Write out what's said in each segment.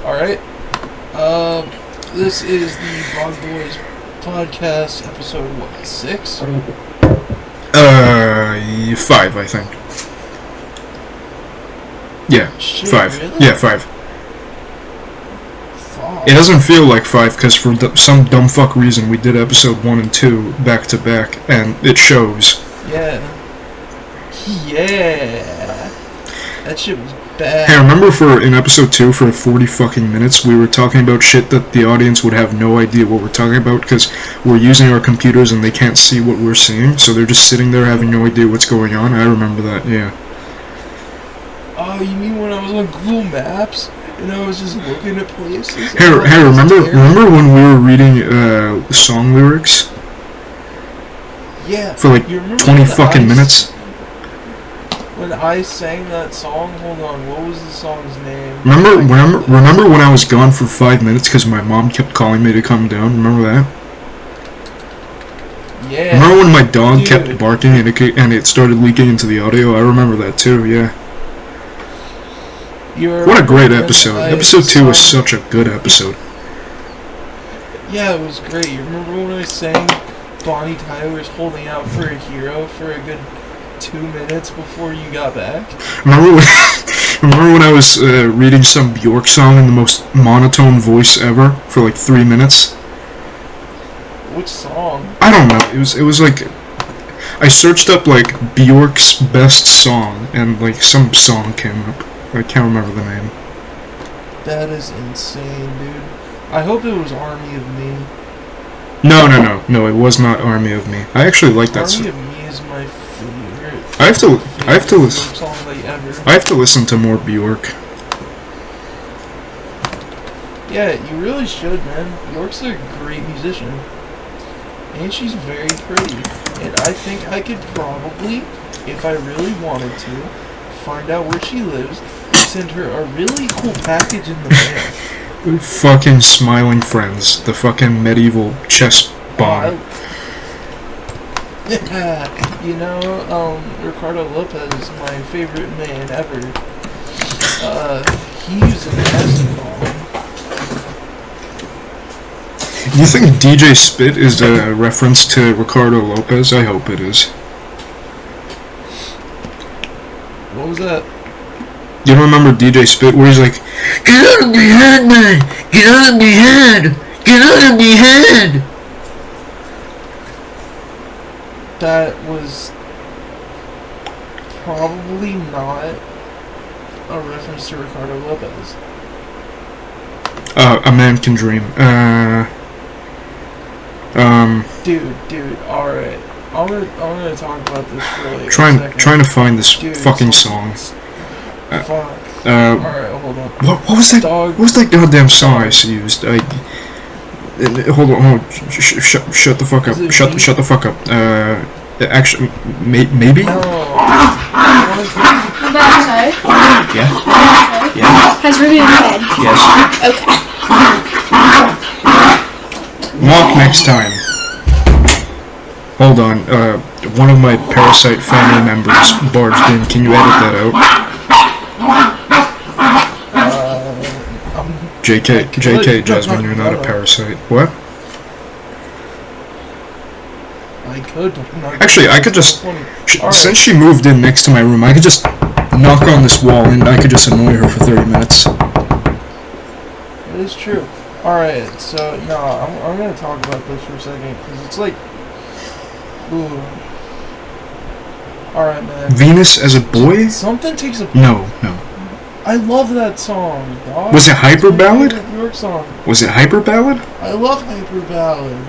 Alright. This is the Bog Boys podcast, episode, 6? 5, I think. Yeah, Shit, 5. Really? Yeah, 5. Fuck. It doesn't feel like 5, because for some dumb fuck reason, we did episode 1 and 2 back to back, and it shows. Yeah. Yeah. That shit was bad. Hey, remember in episode 2, for 40 fucking minutes, we were talking about shit that the audience would have no idea what we're talking about, because we're using our computers and they can't see what we're seeing, so they're just sitting there having no idea what's going on? I remember that, yeah. Oh, you mean when I was on Google Maps, and I was just looking at places? Hey, remember when we were reading, song lyrics? Yeah. For like 20 fucking minutes? When I sang that song, hold on, what was the song's name? Remember when I was gone for 5 minutes because my mom kept calling me to come down? Remember that? Yeah. Remember when my dog kept barking and it started leaking into the audio? I remember that too, yeah. What a great episode. Episode 2 was such a good episode. Yeah, it was great. You remember when I sang Bonnie Tyler's Holding Out for a Hero for a good 2 minutes before you got back? Remember when I was reading some Bjork song in the most monotone voice ever for like 3 minutes? Which song? I don't know. It was like I searched up like Bjork's best song and like some song came up. I can't remember the name. That is insane, dude. I hope it was Army of Me. No, it was not Army of Me. I actually like that song. Army of Me is my favorite. I have to listen. Song like ever. I have to listen to more Bjork. Yeah, you really should, man. Bjork's a great musician. And she's very pretty. And I think I could probably, if I really wanted to, find out where she lives and send her a really cool package in the mail. Fucking Smiling Friends. The fucking medieval chess bomb. Yeah, you know, Ricardo Lopez is my favorite man ever. He's an acid bomb. Do you think DJ Spit is a reference to Ricardo Lopez? I hope it is. What was that? You don't remember DJ Spit where he's like, "Get out of my head, man! Get out of my head! Get out of my head!" That was probably not a reference to Ricardo Lopez. A Man Can Dream. Dude, alright. I'm gonna talk about this for like trying to find this fucking song. Fuck. Alright, hold on. What was that? What was that goddamn song I used? Hold on. Shut the fuck up. Shut the fuck up. Actually, maybe. No. Yeah. Yeah. Has Ruby in bed? Yes. Okay. Walk next time. Hold on. One of my Parasite family members barged in. Can you edit that out? JK, Jasmine, you're not a parasite. What? I could. Actually, I could just... Since she moved in next to my room, I could just knock on this wall and I could just annoy her for 30 minutes. It is true. Alright, so, no, I'm gonna talk about this for a second, because it's like... Ooh. Alright, man. Venus as a boy? Something takes a... No. I love that song, dog. Was it Hyper Ballad? Bjork song. Was it Hyper Ballad? I love Hyper Ballad.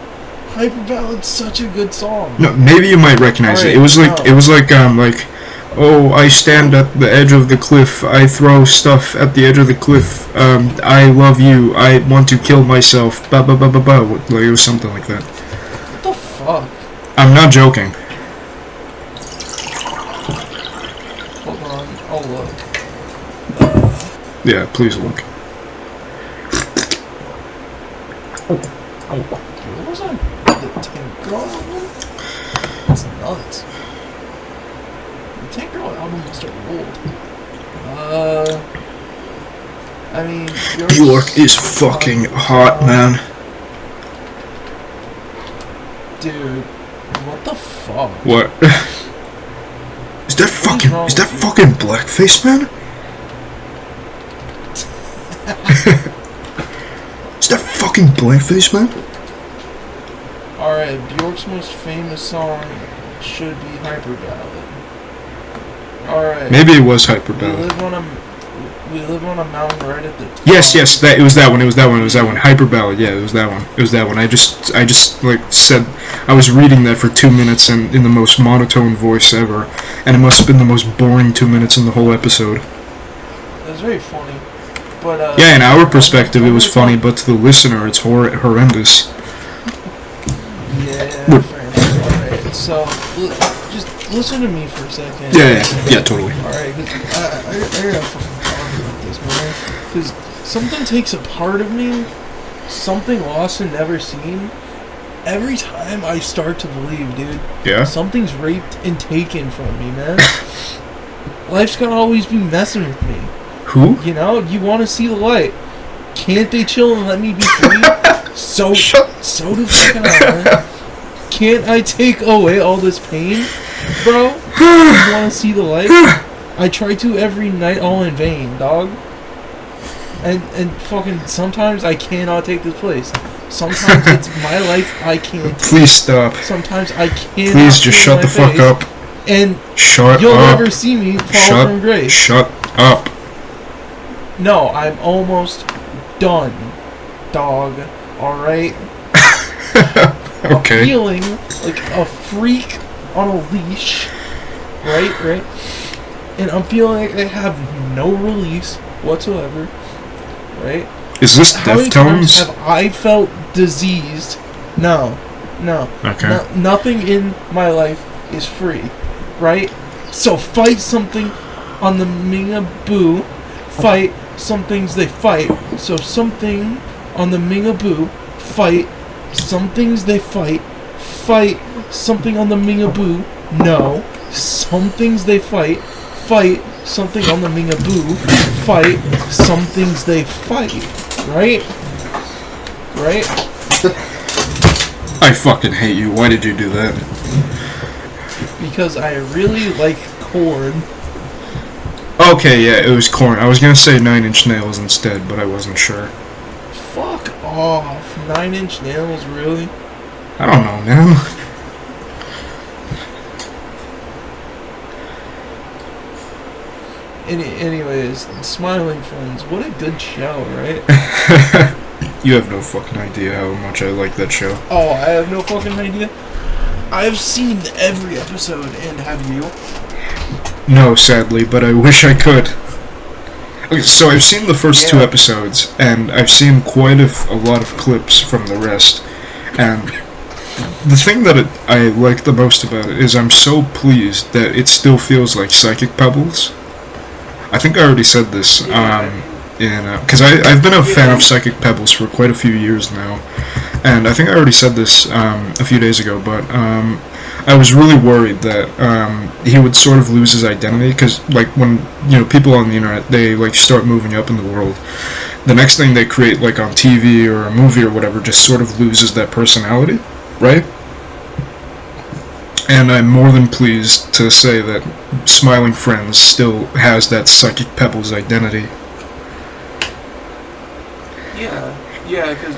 Hyper Ballad's such a good song. No, maybe you might recognize it. It was like, oh, I stand at the edge of the cliff, I throw stuff at the edge of the cliff, I love you, I want to kill myself, ba ba ba ba ba, like, it was something like that. What the fuck? I'm not joking. Hold on, I'll look. Yeah, please look. What was on the Tank Girl album? That's nuts. The Tank Girl album must have ruled. I mean, Bjork is fucking hot, man. Dude, what the fuck? What? Is that fucking blackface, man? Is that fucking blackface, man? Alright, Bjork's most famous song should be Hyper Ballad. Alright. Maybe it was Hyper Ballad. We live on a mountain right at the top. Yes, it was that one. Hyper Ballad, yeah, it was that one. I just like said, I was reading that for 2 minutes and in the most monotone voice ever, and it must have been the most boring 2 minutes in the whole episode. It was very funny, but yeah, in our perspective it was funny, but to the listener it's horrendous. Yeah, fair enough. Alright, so just listen to me for a second. Yeah, totally. Alright, I gotta fucking talk about this, man. Because something takes a part of me, something lost and never seen. Every time I start to believe, dude, something's raped and taken from me, man. Life's gonna always be messing with me. Who? You know, you want to see the light. Can't they chill and let me be free? So do fucking man. Can't I take away all this pain, bro? You want to see the light? I try to every night, all in vain, dog. And fucking sometimes I cannot take this place. Sometimes it's my life I can't take. Please stop. Sometimes I can't. Please just shut the fuck up. And shut you'll up. never see me fall from grace. Shut up. No, I'm almost done, dog. Alright? Okay. I'm feeling like a freak on a leash. Right? And I'm feeling like I have no release whatsoever. Right? Is this How many Deftones? times have I felt diseased? No. Okay. Nothing in my life is free. Right? So fight something on the Mingaboo. Fight some things they fight. So something on the Mingaboo. Fight some things they fight. Fight something on the Mingaboo. No. Some things they fight. Fight something on the Mingaboo. Fight some things they fight. Right? I fucking hate you. Why did you do that? Because I really like corn. Okay, yeah, it was corn. I was gonna say 9 Inch Nails instead, but I wasn't sure. Fuck off. 9 Inch Nails, really? I don't know, man. Anyways, Smiling Friends, what a good show, right? You have no fucking idea how much I like that show. Oh, I have no fucking idea? I've seen every episode, and have you? No, sadly, but I wish I could. Okay, so I've seen the first 2 episodes, and I've seen quite a lot of clips from the rest, and the thing that I like the most about it is I'm so pleased that it still feels like Psychic Pebbles. I think I already said this, because I've been a fan of Psychic Pebbles for quite a few years now, and I think I already said this a few days ago, but I was really worried that he would sort of lose his identity, because like when people on the internet, they like start moving up in the world, the next thing they create like on TV or a movie or whatever just sort of loses that personality, right? And I'm more than pleased to say that Smiling Friends still has that Psychic Pebbles identity. Yeah, because,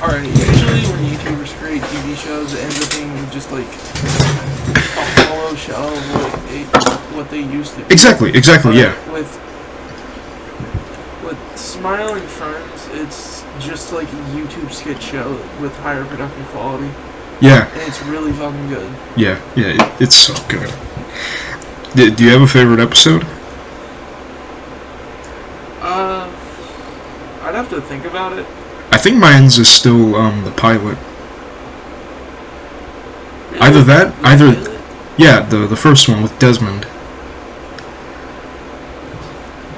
alright, usually when YouTubers create TV shows, it ends up being just like a hollow shell of what they used to be. Exactly, yeah. With Smiling Friends, it's just like a YouTube skit show with higher production quality. Yeah. And it's really fucking good. Yeah, it's so good. Do you have a favorite episode? I'd have to think about it. I think mine's is still the pilot. Really? Yeah, the first one with Desmond.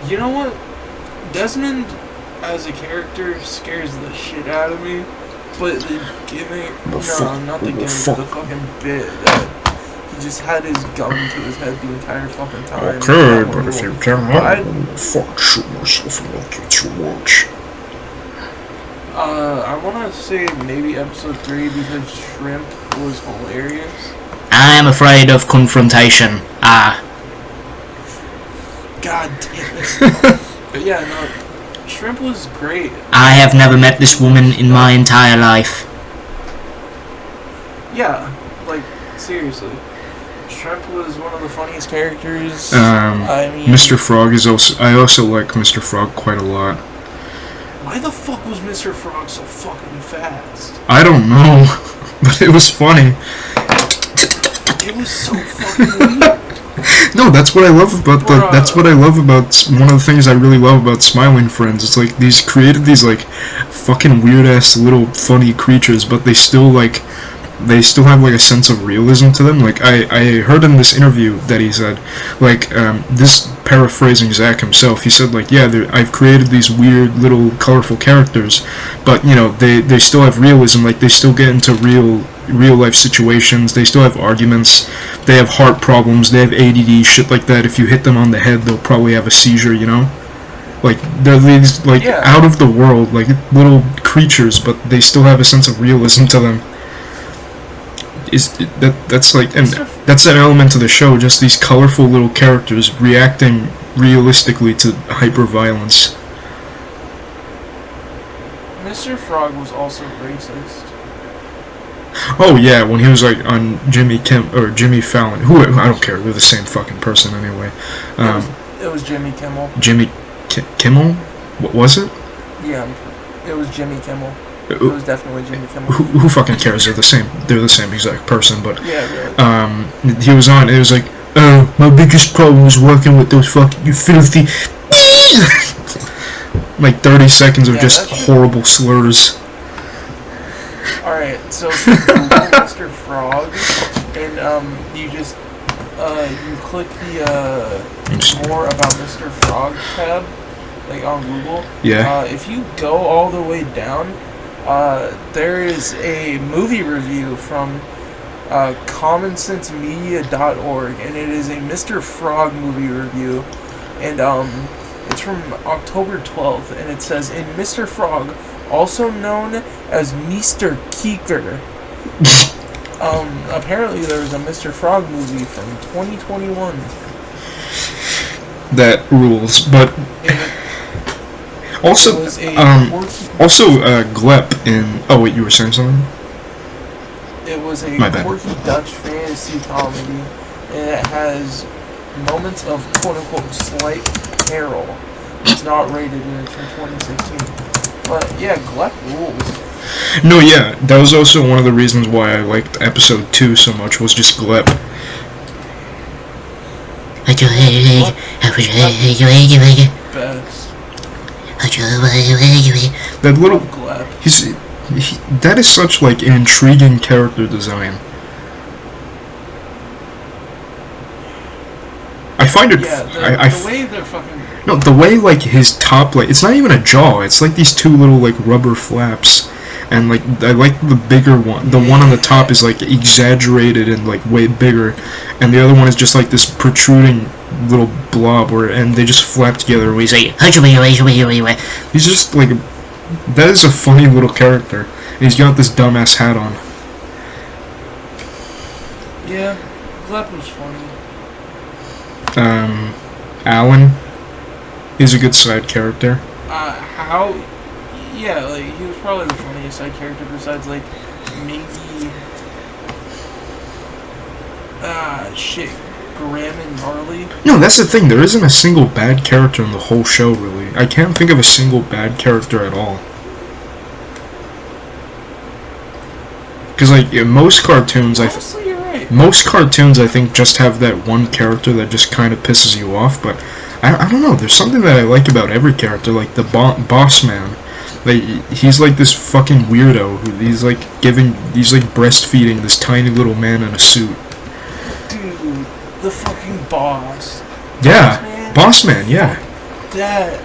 You know what? Desmond as a character scares the shit out of me, but the gimmick, not the gimmick, the fucking bit that just had his gun to his head the entire fucking time. Okay, but if you can't fuck, shoot myself and I'll get your watch. I want to say maybe episode 3 because Shrimp was hilarious. I am afraid of confrontation. God damn it. But yeah, no, Shrimp was great. I have never met this woman in my entire life. Yeah, like, seriously. Shrimp was one of the funniest characters. I mean, Mr. Frog is also... I also like Mr. Frog quite a lot. Why the fuck was Mr. Frog so fucking fast? I don't know, but it was funny. It was so fucking weird. No, that's what I love about that's what I love about one of the things I really love about Smiling Friends. It's like these created these like fucking weird ass little funny creatures, but they still have like a sense of realism to them. Like I heard in this interview that he said, like this paraphrasing Zach himself, he said like, yeah, I've created these weird little colorful characters, but you know they still have realism. Like they still get into real life situations. They still have arguments. They have heart problems. They have ADD, shit like that. If you hit them on the head, they'll probably have a seizure. You know, like they're these like out of the world like little creatures, but they still have a sense of realism to them. That's like, and that's an element of the show, just these colorful little characters reacting realistically to hyper-violence. Mr. Frog was also racist. Oh yeah, when he was like on Jimmy Fallon, who I don't care, they're the same fucking person anyway. It was Jimmy Kimmel. Jimmy Kimmel? What was it? Yeah, it was Jimmy Kimmel. It was definitely Jimmy Kimmel. Who fucking cares? They're the same exact person. But yeah, really. He was on. It was like, oh, my biggest problem was working with those fucking filthy. Like 30 seconds of just horrible slurs. All right, so if you Google Mr. Frog and you just you click the more about Mr. Frog tab, like on Google. Yeah. If you go all the way down. There is a movie review from commonsensemedia.org, and it is a Mr. Frog movie review, and it's from October 12th, and it says, in Mr. Frog, also known as Mr. Keeker. Apparently there was a Mr. Frog movie from 2021. That rules, but... Also, Glep in... Oh, wait, you were saying something? It was a quirky Dutch fantasy comedy, and it has moments of quote-unquote slight peril. It's not rated, and it's from 2016. But, yeah, Glep rules. No, yeah, that was also one of the reasons why I liked episode 2 so much, was just Glep. Best. That little... that is such, like, an intriguing character design. I find it... the way they're fucking... No, the way, like, his top, like, it's not even a jaw, it's like these two little, like, rubber flaps. And, like, I like the bigger one. The one on the top is, like, exaggerated and, like, way bigger. And the other one is just, like, this protruding little blob, and they just flap together and we say, he's just, like, that is a funny little character. And he's got this dumbass hat on. Yeah, that was funny. Alan is a good side character. Yeah, like, he was probably the funniest side character besides, like, maybe... Graham and Marley? No, that's the thing, there isn't a single bad character in the whole show, really. I can't think of a single bad character at all. Because, like, most cartoons, Honestly, you're right. Most cartoons, I think, just have that one character that just kind of pisses you off, but I don't know, there's something that I like about every character, like the boss man. Like, he's like this fucking weirdo who he's like breastfeeding this tiny little man in a suit. Dude, the fucking boss. Yeah, boss man, yeah. That,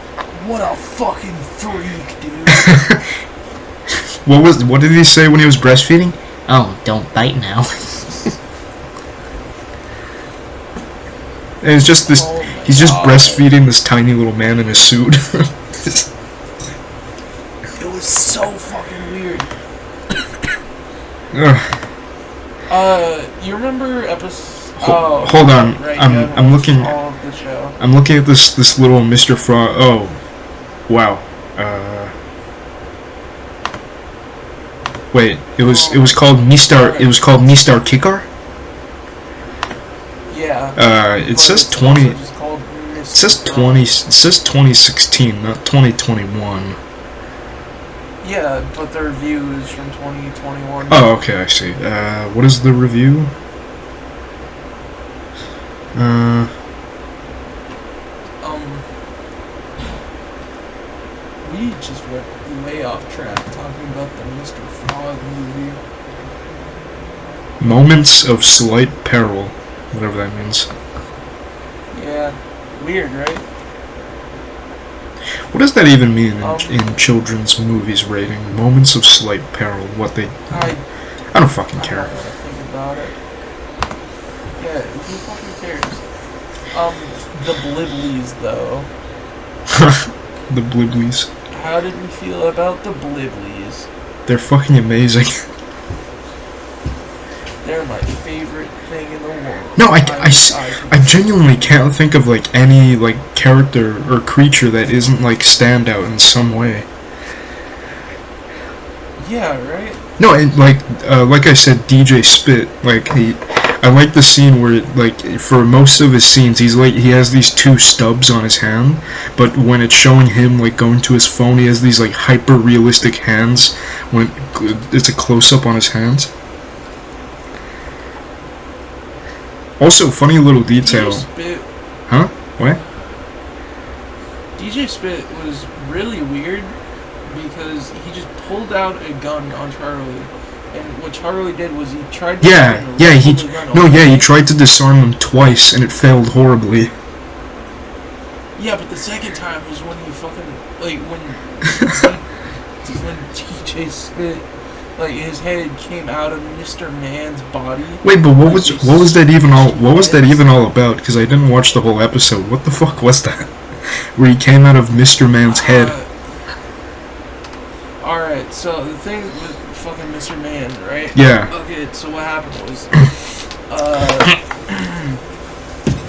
what a fucking freak, dude. What did he say when he was breastfeeding? Oh, don't bite now. And it's just this. Oh He's just God. breastfeeding this tiny little man in a suit. It was so fucking weird. You remember episode? Oh, hold on. right, I'm looking. All of the show. I'm looking at this little Mr. Frog. Oh, wow. Wait. It was called Mistar. It was called Mistar Kikar. Yeah. It but says it's 20. also just called It says 20. It says 2016, not 2021. Yeah, but the review is from 2021. Oh, okay, I see. What is the review? We just went way off track talking about the Mr. Frog movie. Moments of slight peril, whatever that means. Yeah, weird, right? What does that even mean Um, in children's movies rating? Moments of slight peril. What they? I don't fucking I care. don't want to think about it. Yeah, who fucking cares? The Bliblies, though. The Bliblies. How did we feel about the Bliblies? They're fucking amazing. They're my favorite thing in the world. No, I genuinely can't think of like any like character or creature that isn't like standout in some way. Yeah, right? No, and like I said, DJ Spit, like I like the scene where like for most of his scenes he has these two stubs on his hand, but when it's showing him like going to his phone, he has these like hyper realistic hands when it's a close up on his hands. Also, funny little detail. DJ Spit, Huh? What? DJ Spit was really weird because he just pulled out a gun on Charlie, and what Charlie did was he tried to he tried to disarm him twice and it failed horribly. Yeah, but the second time was when he fucking when DJ Spit, like his head came out of Mr. Man's body. Wait, but what was that even all about? Because I didn't watch the whole episode. What the fuck was that? Where he came out of Mr. Man's head. Alright, so the thing with fucking Mr. Man, right? Yeah. Okay, so what happened was,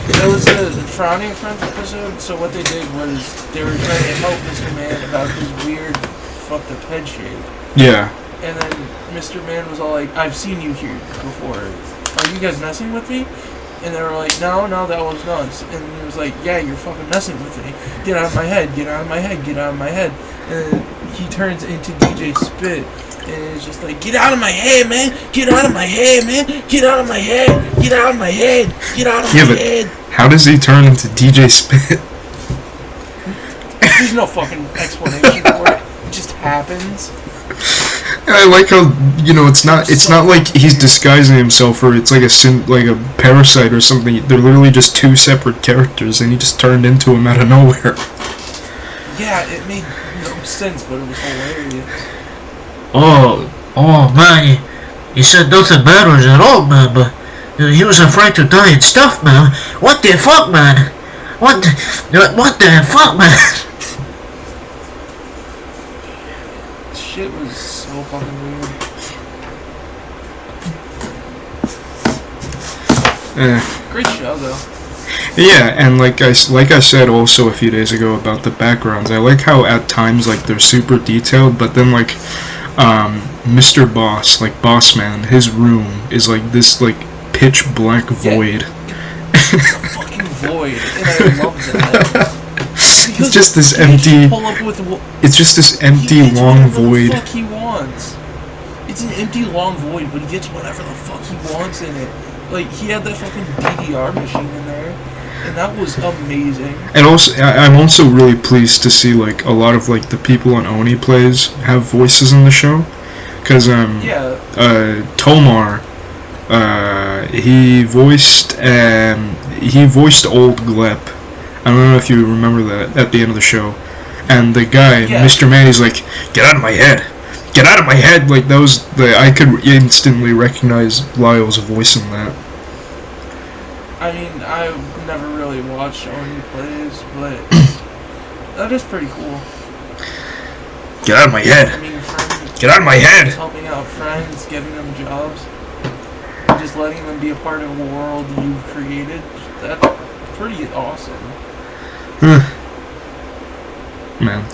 it was the Frowning Friends episode, so what they did was, they were trying to help Mr. Man about his weird, fucked up head shape. Yeah. And then Mr. Man was all like, I've seen you here before. Are you guys messing with me? And they were like, no, that was nuts. And he was like, yeah, you're fucking messing with me. Get out of my head, get out of my head, get out of my head. And then he turns into DJ Spit. And it's just like, get out of my head, man! Get out of my head, man! Get out of my head! Get out of my head! Get out of my head! How does he turn into DJ Spit? There's no fucking explanation for it. It just happens. And I like how, it's not like he's disguising himself or it's like a parasite or something. They're literally just two separate characters and he just turned into him out of nowhere. Yeah, it made no sense, but it was hilarious. Oh man, he said nothing matters at all, man, but he was afraid to die and stuff, man. What the fuck, man? What the fuck, man? Shit was so fucking weird. Great show, though. Yeah, and like I said also a few days ago about the backgrounds, I like how at times like they're super detailed, but then like Mr. Boss, like Boss Man, his room is like this like pitch black void. It's a fucking void, and I love that. It's just this empty. It's just this empty long void. The fuck he wants. It's an empty long void, but he gets whatever the fuck he wants in it. Like he had that fucking DDR machine in there, and that was amazing. And also, I'm also really pleased to see like a lot of like the people on Oni Plays have voices in the show, because Tomar, he voiced old Glep. I don't know if you remember that at the end of the show. And the guy, Mr. Man, he's like, get out of my head! Get out of my head! Like, that was I could instantly recognize Lyle's voice in that. I mean, I've never really really watch Oni plays, but that is pretty cool. Get out of my head. I mean, friends, Get out of my head. helping out friends, giving them jobs, just letting them be a part of a world you've created. That's pretty awesome. Man.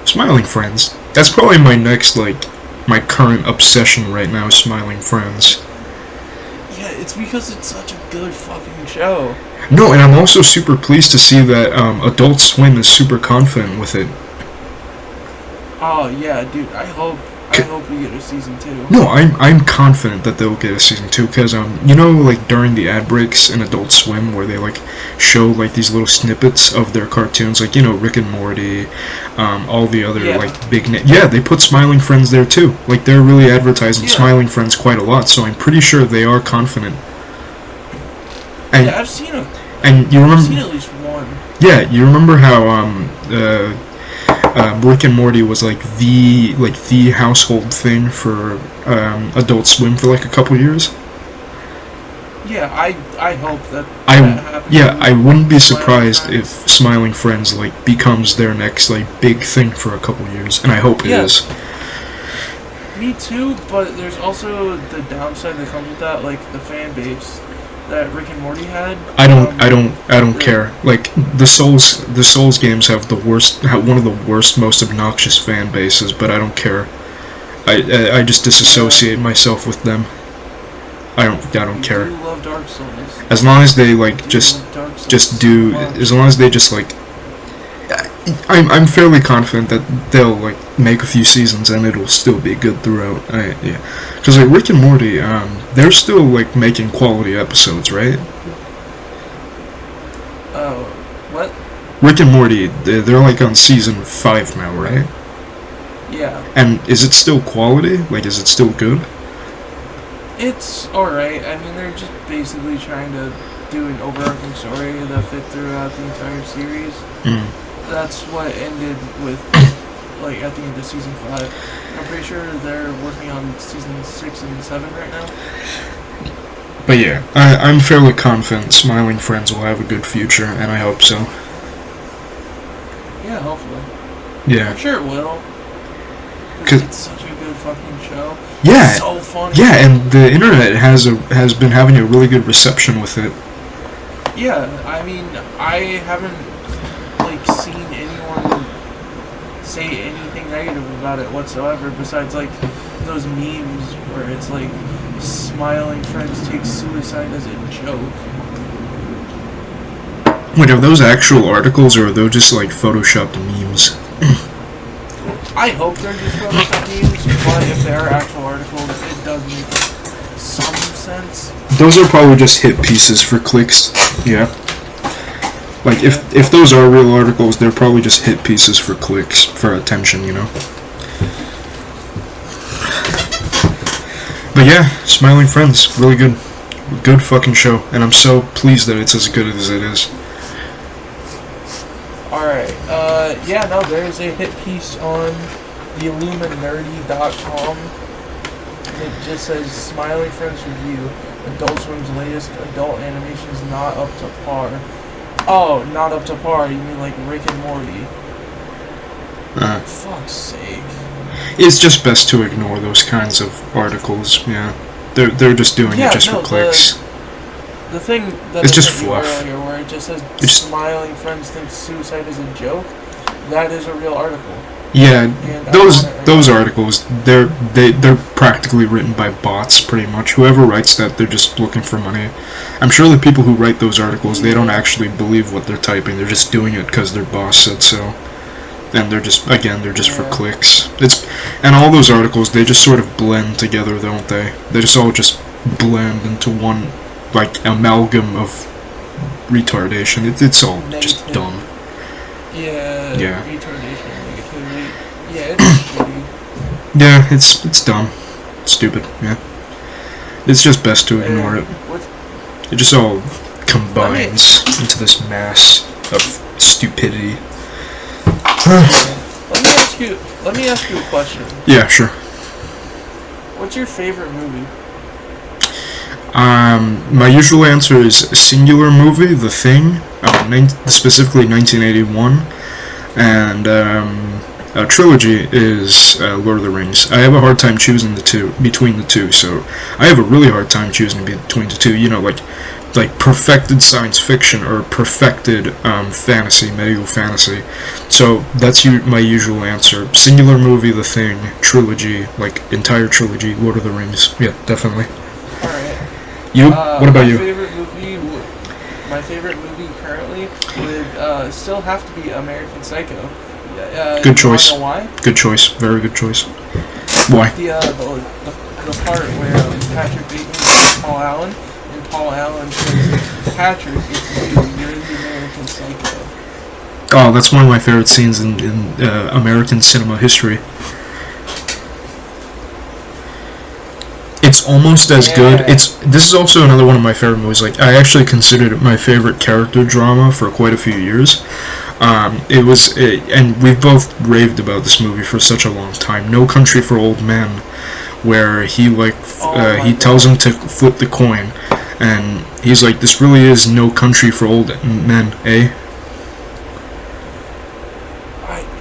Smiling Friends. That's probably my next, my current obsession right now, Smiling Friends. Yeah, it's because it's such a good fucking show. No, and I'm also super pleased to see that Adult Swim is super confident with it. Oh yeah, dude. I hope we get a season 2. No, I'm confident that they'll get a season 2 because during the ad breaks in Adult Swim where they show these little snippets of their cartoons, Rick and Morty, all the other big they put Smiling Friends there too. They're really advertising Smiling Friends quite a lot, so I'm pretty sure they are confident. And, yeah, I've seen I've seen at least one. Yeah, you remember how Rick and Morty was the household thing for Adult Swim for a couple years? Yeah, I hope that happens. Yeah, I wouldn't be surprised if Smiling Friends becomes their next big thing for a couple years, and I hope it is. Me too, but there's also the downside that comes with that, the fan base that Rick and Morty had. I don't care. The Souls games have one of the worst, most obnoxious fan bases, but I don't care. I just disassociate myself with them. I don't care. You love Dark Souls. As long as they I'm fairly confident that they'll make a few seasons and it'll still be good throughout. Because Rick and Morty, they're still making quality episodes, right? What? Rick and Morty, they're on season 5 now, right? Yeah. And is it still quality? Is it still good? It's alright. I mean, they're just basically trying to do an overarching story that fit throughout the entire series. That's what ended with, at the end of season 5. I'm pretty sure they're working on season 6 and 7 right now. But yeah, I'm fairly confident Smiling Friends will have a good future, and I hope so. Yeah, hopefully. Yeah. I'm sure it will. Because it's such a good fucking show. Yeah. It's so funny. Yeah, and the internet has been having a really good reception with it. Yeah, I mean, I haven't seen anyone say anything negative about it whatsoever besides those memes where it's Smiling Friends take suicide as a joke. Wait, are those actual articles or are those just photoshopped memes? I hope they're just photoshopped memes, but if they are actual articles, it does make some sense. Those are probably just hit pieces for clicks. Yeah. If those are real articles, they're probably just hit pieces for clicks, for attention, But yeah, Smiling Friends, really good. Good fucking show, and I'm so pleased that it's as good as it is. Alright, yeah, no, there is a hit piece on theilluminerdy.com. It just says, Smiling Friends Review, Adult Swim's latest adult animation is not up to par. Oh, not up to par. You mean Rick and Morty? Fuck's sake. It's just best to ignore those kinds of articles. Yeah, they're just doing it just for clicks. The thing that it's I just sent you fluff. Earlier, where it just says Smiling Friends think suicide is a joke. That is a real article. Yeah, those articles, they're practically written by bots, pretty much. Whoever writes that, they're just looking for money. I'm sure the people who write those articles, they don't actually believe what they're typing. They're just doing it because their boss said so. And they're just for clicks. And all those articles, they just sort of blend together, don't they? They just all just blend into one, amalgam of retardation. It's all just dumb. Yeah. Retardation, negativity. Yeah, it's shitty. Yeah, it's dumb. Stupid, yeah. It's just best to ignore it. It just all combines into this mass of stupidity. Let me ask you a question. Yeah, sure. What's your favorite movie? My usual answer is singular movie, The Thing. specifically 1981, and a trilogy is Lord of the Rings. I have a hard time choosing between the two, so I have a really hard time choosing between the two. You know, like perfected science fiction or perfected fantasy, medieval fantasy. So that's my usual answer. Singular movie, The Thing, trilogy, like entire trilogy, Lord of the Rings. Yeah, definitely. Alright. You? What about you? My favorite movie currently would still have to be American Psycho. Good choice. You wanna know why? Good choice. Very good choice. Why? The part where Patrick Bateman plays Paul Allen, and Paul Allen says, "Patrick, it's you. You're the American Psycho." Oh, that's one of my favorite scenes in American cinema history. It's almost as good. This is also another one of my favorite movies. Like, I actually considered it my favorite character drama for quite a few years. And we've both raved about this movie for such a long time. No Country for Old Men, where he tells him to flip the coin, and he's like, "This really is no country for old men, eh?"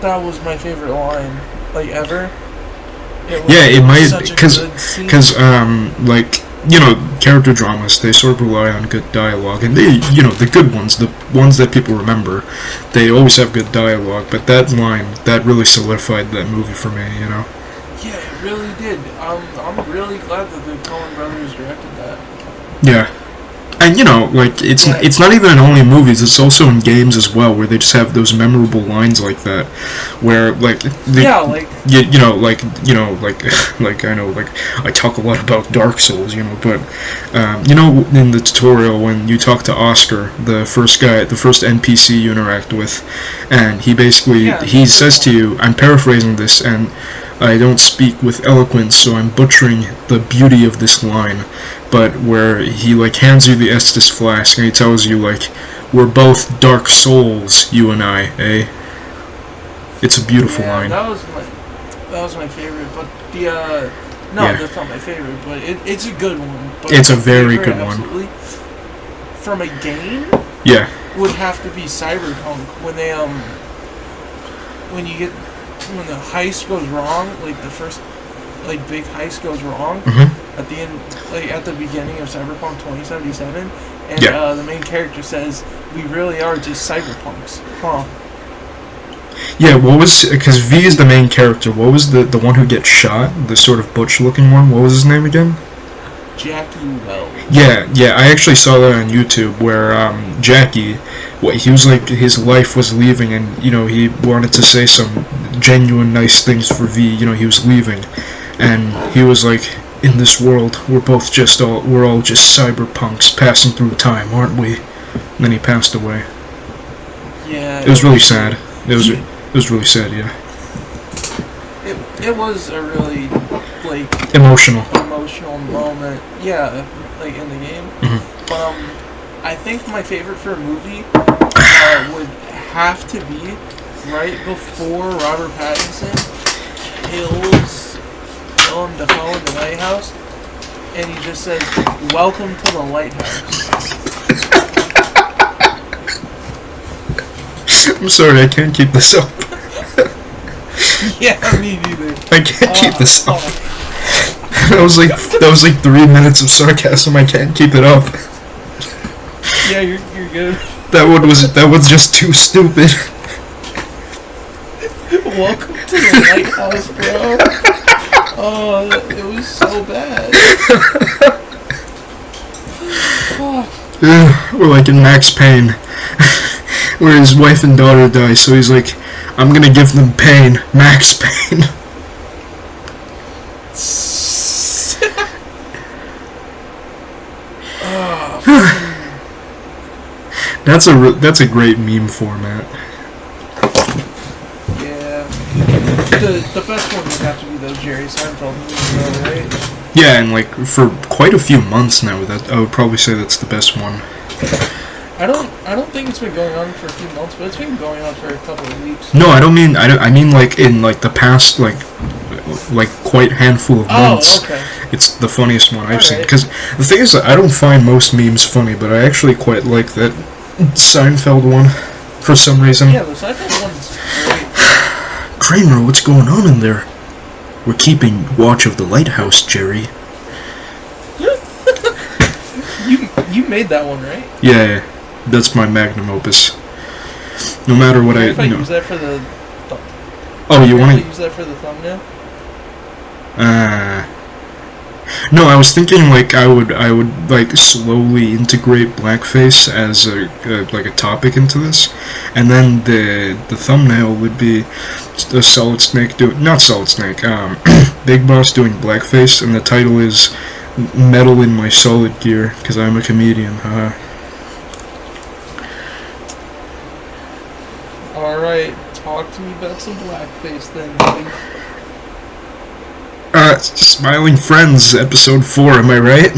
That was my favorite line, like, ever. It might, because like, you know, character dramas, they sort of rely on good dialogue, and they, you know, the good ones, the ones that people remember, they always have good dialogue, but that line, that really solidified that movie for me, you know? Yeah, it really did. I'm really glad that the Coen brothers directed that. Yeah. And, you know, like, it's not even only in movies, it's also in games as well, where they just have those memorable lines like that, where, like, like, I know, like, I talk a lot about Dark Souls, you know, but, you know, in the tutorial, when you talk to Oscar, the first NPC you interact with, and he basically, he says to you, I'm paraphrasing this, and I don't speak with eloquence, so I'm butchering the beauty of this line, but where he, like, hands you the Estus flask, and he tells you, like, we're both dark souls, you and I, eh? It's a beautiful line. That was my favorite, but that's not my favorite, but it's a good one. But it's a very good one. From a game, would have to be Cyberpunk, when they when the heist goes wrong, like the first big heist goes wrong at the end, like at the beginning of Cyberpunk 2077, and the main character says, "We really are just cyberpunks, huh?" Yeah, because V is the main character. What was the one who gets shot? The sort of butch-looking one. What was his name again? Jackie Wells. Yeah, I actually saw that on YouTube, where Jackie, he was like, his life was leaving, and, you know, he wanted to say some genuine nice things for V, you know, he was leaving, and he was like, in this world, we're all just cyberpunks passing through time, aren't we? And then he passed away. Yeah. It was really sad. It was really sad, yeah. It was a really, like, emotional moment, like, in the game. But I think my favorite for a movie would have to be right before Robert Pattinson kills Willem Dafoe in the lighthouse, and he just says, "Welcome to the lighthouse." I'm sorry, I can't keep this up. Yeah, me neither. I can't keep this up. That was like 3 minutes of sarcasm. I can't keep it up. Yeah, you're good. That was just too stupid. Welcome to the lighthouse, bro. Oh, it was so bad. Fuck. We're like in Max Payne, where his wife and daughter die, so he's like, I'm gonna give them pain, Max Payne. That's a great meme format. Yeah. The best one would have to be those Jerry Seinfeld movies, though, right? Yeah, and like for quite a few months now, that I would probably say that's the best one. I don't think it's been going on for a few months, but it's been going on for a couple of weeks. No, I mean like in like the past like quite handful of months. Oh, okay. It's the funniest one I've seen. Right. Because the thing is that I don't find most memes funny, but I actually quite like that Seinfeld one, for some reason. Yeah, the Seinfeld one's great. Kramer, what's going on in there? We're keeping watch of the lighthouse, Jerry. You made that one, right? Yeah, that's my magnum opus. No matter what If I use that for the... Oh, you want to use that for the thumbnail? No, I was thinking like I would like slowly integrate blackface as a topic into this, and then the thumbnail would be a Solid Snake not Solid Snake, Big Boss doing blackface, and the title is Metal in My Solid Gear, because I'm a comedian. Alright, talk to me about some blackface then, buddy. Smiling Friends, episode 4, am I right?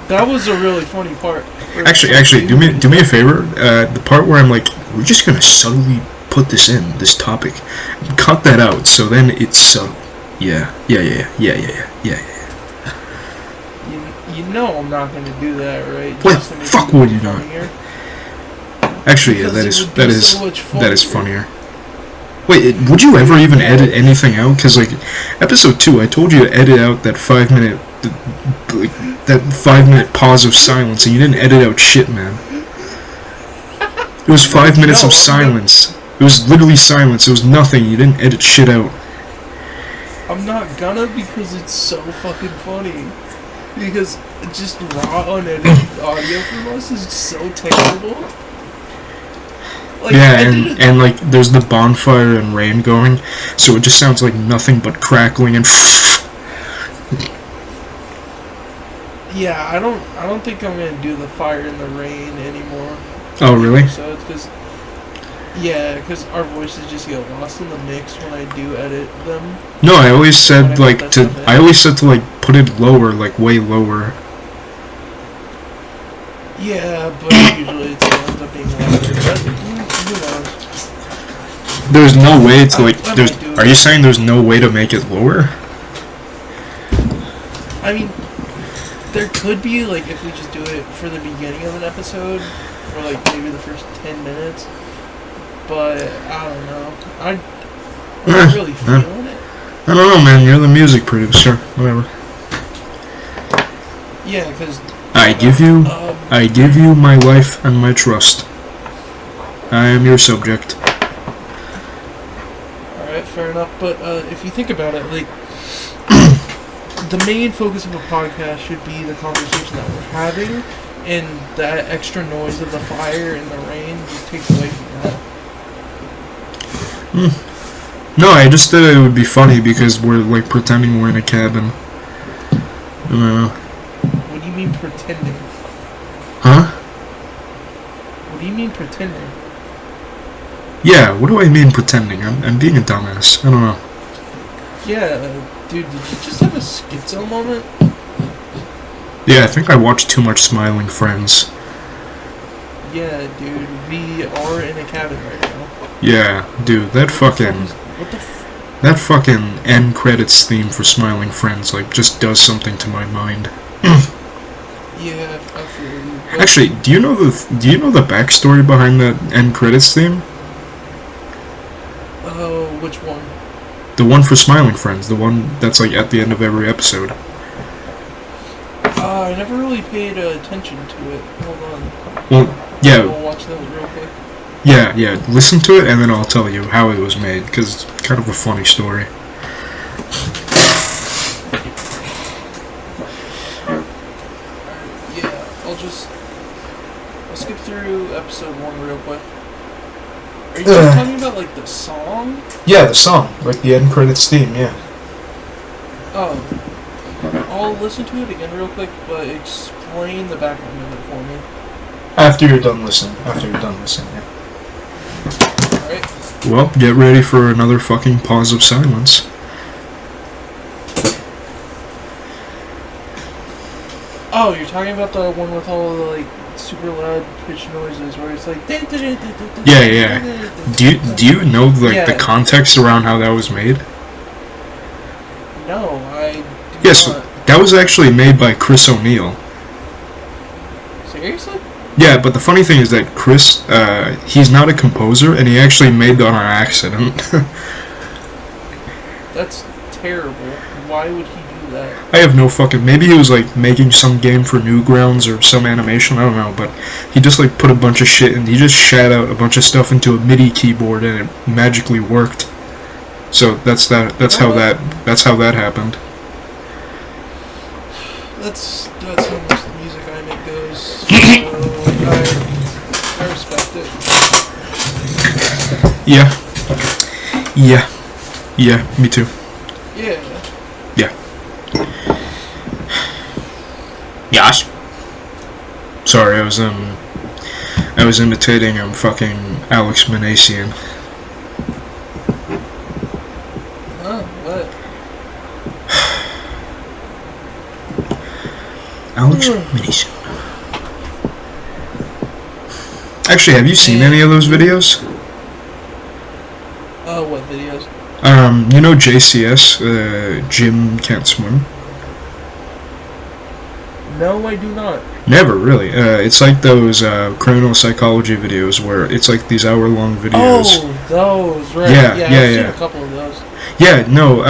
That was a really funny part. Actually, do me a favor. The part where I'm like, we're just gonna subtly put this this topic. Cut that out, so then it's subtle. Yeah. You know I'm not gonna do that, right? What Just to make fuck it would you not? funnier. Actually, yeah, Because that is funnier. Wait, would you ever even edit anything out? Because like, episode 2, I told you to edit out that 5-minute, that 5-minute pause of silence, and you didn't edit out shit, man. It was 5 minutes of silence. It was literally silence. It was nothing. You didn't edit shit out. I'm not gonna, because it's so fucking funny. Because just raw unedited audio from us is so terrible. Like, yeah, and like there's the bonfire and rain going, so it just sounds like nothing but crackling and. Yeah, I don't think I'm gonna do the fire and the rain anymore. Oh really? So it's because our voices just get lost in the mix when I do edit them. No, I always said to like put it lower, like way lower. Yeah, but usually it ends up being louder. But who knows? There's no way to like. Are you saying there's no way to make it lower? I mean, there could be, like, if we just do it for the beginning of an episode, for like maybe the first 10 minutes. But I don't know. I'm not really feeling it. I don't know, man. You're the music producer. Whatever. Yeah, because I give you my life and my trust. I am your subject. Alright, fair enough. But if you think about it, like, the main focus of a podcast should be the conversation that we're having, and that extra noise of the fire and the rain just takes away from that. No, I just thought it would be funny because we're like pretending we're in a cabin. What do you mean pretending? Huh? What do you mean pretending? Yeah, what do I mean pretending? I'm being a dumbass. I don't know. Yeah, dude, did you just have a schizo moment? Yeah, I think I watched too much Smiling Friends. Yeah, dude, we are in a cabin right now. Yeah, dude, that fucking end credits theme for Smiling Friends like just does something to my mind. Yeah, I feel you. Actually, do you know the backstory behind that end credits theme? Oh, which one? The one for Smiling Friends, the one that's like at the end of every episode. I never really paid attention to it. Hold on. Well, yeah. I'll watch those real quick. Yeah, listen to it and then I'll tell you how it was made, because it's kind of a funny story. Yeah, I'll skip through episode 1 real quick. Are you just talking about, like, the song? Yeah, the song, like the end credits theme, yeah. Oh. I'll listen to it again real quick, but explain the background of it for me. After you're done listening, yeah. Alright. Well, get ready for another fucking pause of silence. Oh, you're talking about the one with all the, like, super loud pitch noises where it's like... Yeah. Do you know, like, the context around how that was made? No, I do Yes, not. that was actually made by Chris O'Neill. Say Seriously? Yeah, but the funny thing is that Chris, he's not a composer, and he actually made that on accident. That's terrible. Why would he do that? I have no fucking... Maybe he was, like, making some game for Newgrounds or some animation, I don't know, but he just, like, put a bunch of shit, and he just shat out a bunch of stuff into a MIDI keyboard, and it magically worked. So that's how that happened. That's how most of the music I make goes. So I respect it. Yeah, me too. Yeah. Yes. Sorry, I was imitating fucking Alex Manasian. Huh? What? Alex Manasian. Actually, have you seen any of those videos? What videos? You know JCS, Jim Can't Swim? No, I do not. Never, really. It's like those criminal psychology videos where it's like these hour-long videos. Oh, those, right. Yeah, I've seen a couple of those. Yeah, no,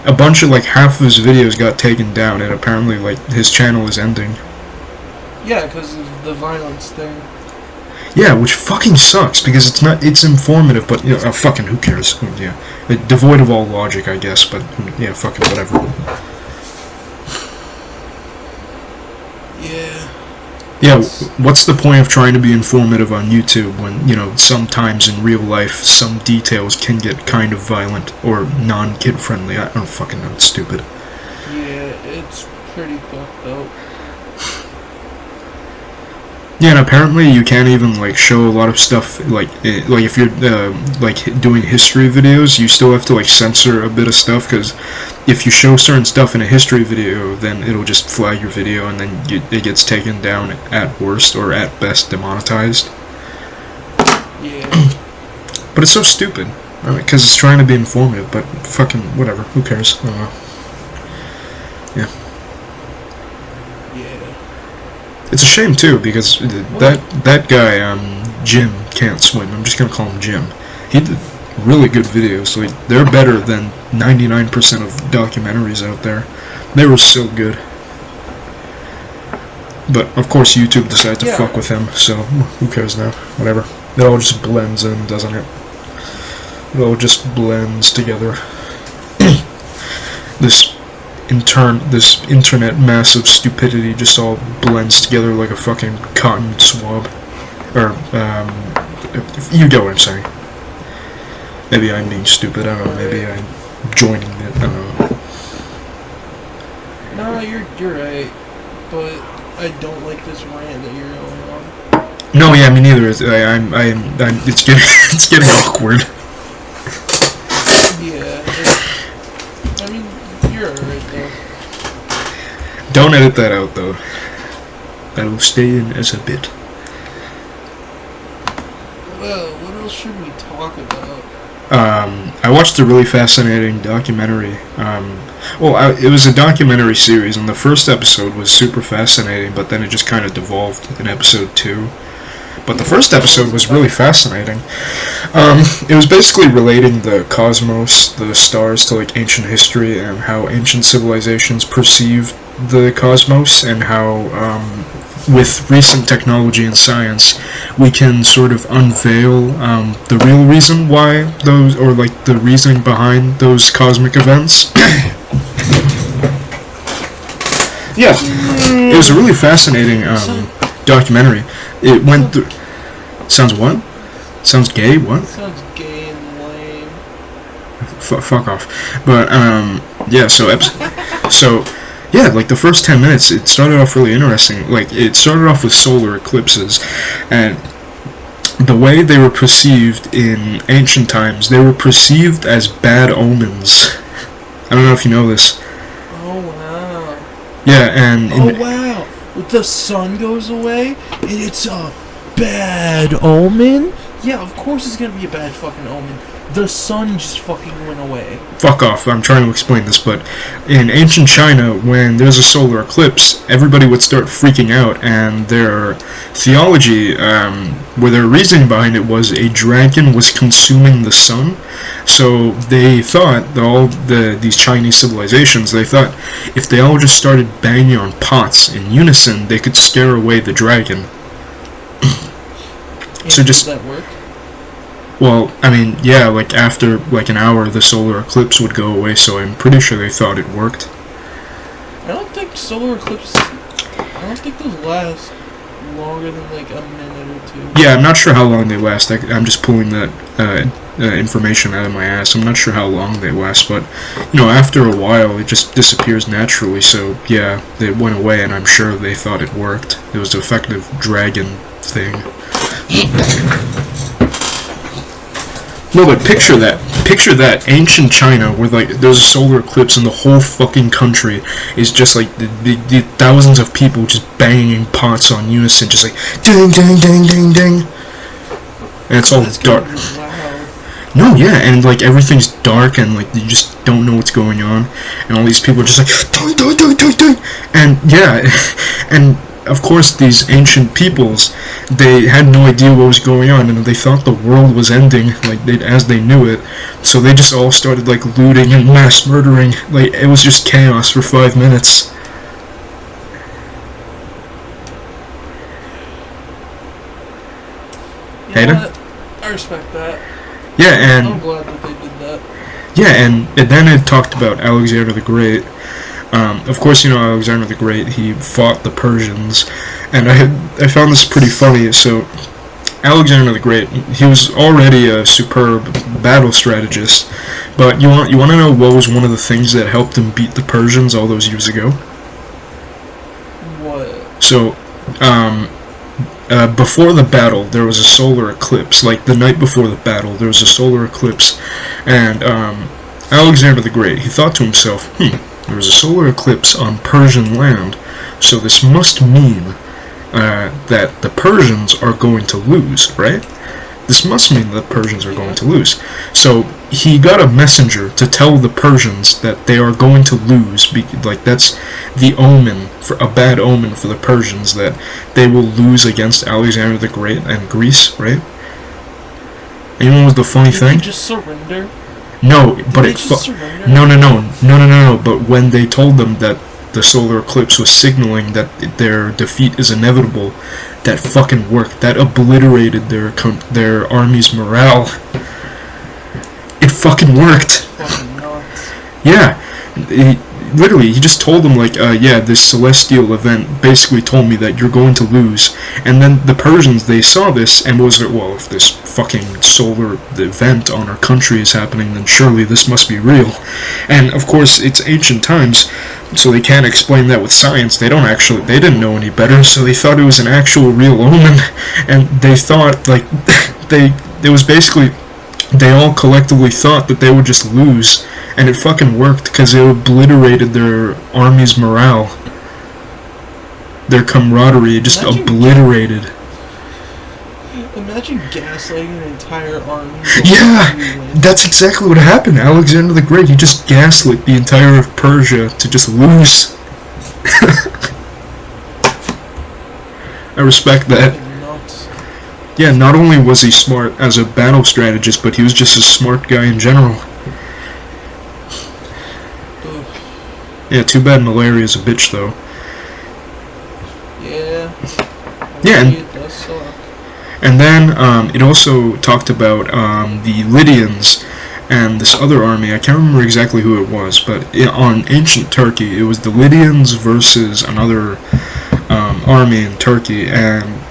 a bunch of, like, half of his videos got taken down, and apparently, like, his channel is ending. Yeah, because of the violence thing. Yeah, which fucking sucks, because it's informative, but, you know, fucking who cares? Yeah. Devoid of all logic, I guess, but, yeah, fucking whatever. Yeah, what's the point of trying to be informative on YouTube when, you know, sometimes in real life some details can get kind of violent or non-kid friendly? I don't fucking know, it's stupid. Yeah, it's pretty fucked up. Yeah, and apparently you can't even, like, show a lot of stuff, like if you're, like, doing history videos, you still have to, like, censor a bit of stuff, because if you show certain stuff in a history video, then it'll just flag your video, and then it gets taken down at worst, or at best demonetized. Yeah. But it's so stupid, because it's trying to be informative, but fucking whatever, who cares? I don't know. Yeah. It's a shame too, because that guy, Jim Can't Swim. I'm just gonna call him Jim. He did really good videos. Like, they're better than 99% of documentaries out there. They were so good. But of course, YouTube decided to fuck with him. So who cares now? Whatever. It all just blends in, doesn't it? It all just blends together. This internet mass of stupidity just all blends together like a fucking cotton swab. Or, you get what I'm saying. Maybe I'm being stupid, I don't know, maybe I'm joining it, I don't know. No, you're right, but I don't like this rant that you're going on. No, yeah, me neither. It's getting awkward. Yeah, I mean, you're alright though. Don't edit that out though. That'll stay in as a bit. Well, what else should we talk about? I watched a really fascinating documentary. It was a documentary series, and the first episode was super fascinating, but then it just kind of devolved in episode 2. But the first episode was really fascinating. It was basically relating the cosmos, the stars, to like ancient history and how ancient civilizations perceived the cosmos, and how with recent technology and science we can sort of unveil the real reason why those, or like the reasoning behind those cosmic events. Yeah, it was a really fascinating documentary. It went through... Sounds what? Sounds gay? What? Sounds gay and lame. Fuck off. But, yeah, so yeah, like the first 10 minutes, it started off really interesting. Like, it started off with solar eclipses, and the way they were perceived in ancient times, they were perceived as bad omens. I don't know if you know this. Oh, wow. Yeah, and... Oh, wow. The sun goes away, and it's a bad omen? Yeah, of course it's gonna be a bad fucking omen. The sun just fucking went away. Fuck off, I'm trying to explain this, but in ancient China, when there's a solar eclipse, everybody would start freaking out, and their theology, where their reasoning behind it was a dragon was consuming the sun. So they thought, these Chinese civilizations, they thought if they all just started banging on pots in unison, they could scare away the dragon. So just... Did that work? Well, I mean, yeah, like after like an hour, the solar eclipse would go away, so I'm pretty sure they thought it worked. I don't think solar eclipses, I don't think those last longer than like a minute or two. Yeah, I'm not sure how long they last. I'm just pulling that information out of my ass. I'm not sure how long they last, but, you know, after a while, it just disappears naturally, so yeah, they went away, and I'm sure they thought it worked. It was an effective dragon thing. No, but picture that, ancient China, where like there's a solar eclipse and the whole fucking country is just like the thousands of people just banging pots on unison, just like ding ding ding ding ding, and it's all That's dark. Wow. No, yeah, and like everything's dark and like you just don't know what's going on, and all these people are just like ding ding ding ding ding, and yeah, and of course these ancient peoples, they had no idea what was going on, and they thought the world was ending like as they knew it, so they just all started like looting and mass murdering. Like it was just chaos for 5 minutes. You know what? I respect that. Yeah, and I'm glad that they did that. yeah, and then it talked about Alexander the Great. Of course, you know Alexander the Great, he fought the Persians, and I found this pretty funny. So, Alexander the Great, he was already a superb battle strategist, but you want to know what was one of the things that helped him beat the Persians all those years ago? What? So, before the battle, there was a solar eclipse. Like, the night before the battle, there was a solar eclipse, and Alexander the Great, he thought to himself, there was a solar eclipse on Persian land, so this must mean that the Persians are going to lose, right? This must mean that the Persians are going to lose. So he got a messenger to tell the Persians that they are going to lose. Like that's the omen, for a bad omen for the Persians, that they will lose against Alexander the Great and Greece, right? And you know what was the funny thing? Did they just surrender? No, but Did they just surrender? No. But when they told them that the solar eclipse was signaling that their defeat is inevitable, that fucking worked. That obliterated their army's morale. It fucking worked. Fucking nuts. Yeah, he just told them like, yeah, this celestial event basically told me that you're going to lose. And then the Persians, they saw this and was like, well, if this fucking solar event on our country is happening, then surely this must be real. And of course, it's ancient times, so they can't explain that with science. They didn't know any better, so they thought it was an actual real omen. And they thought, like, it was basically, they all collectively thought that they would just lose. And it fucking worked, because it obliterated their army's morale. Their camaraderie just obliterated. Imagine gaslighting an entire army. Yeah, that's exactly what happened. Alexander the Great, he just gaslit the entire of Persia to just lose. I respect that. Nuts. Yeah, not only was he smart as a battle strategist, but he was just a smart guy in general. Yeah, too bad malaria is a bitch, though. Yeah. Yeah, and It does suck. And then it also talked about the Lydians and this other army. I can't remember exactly who it was, but on ancient Turkey, it was the Lydians versus another army in Turkey, and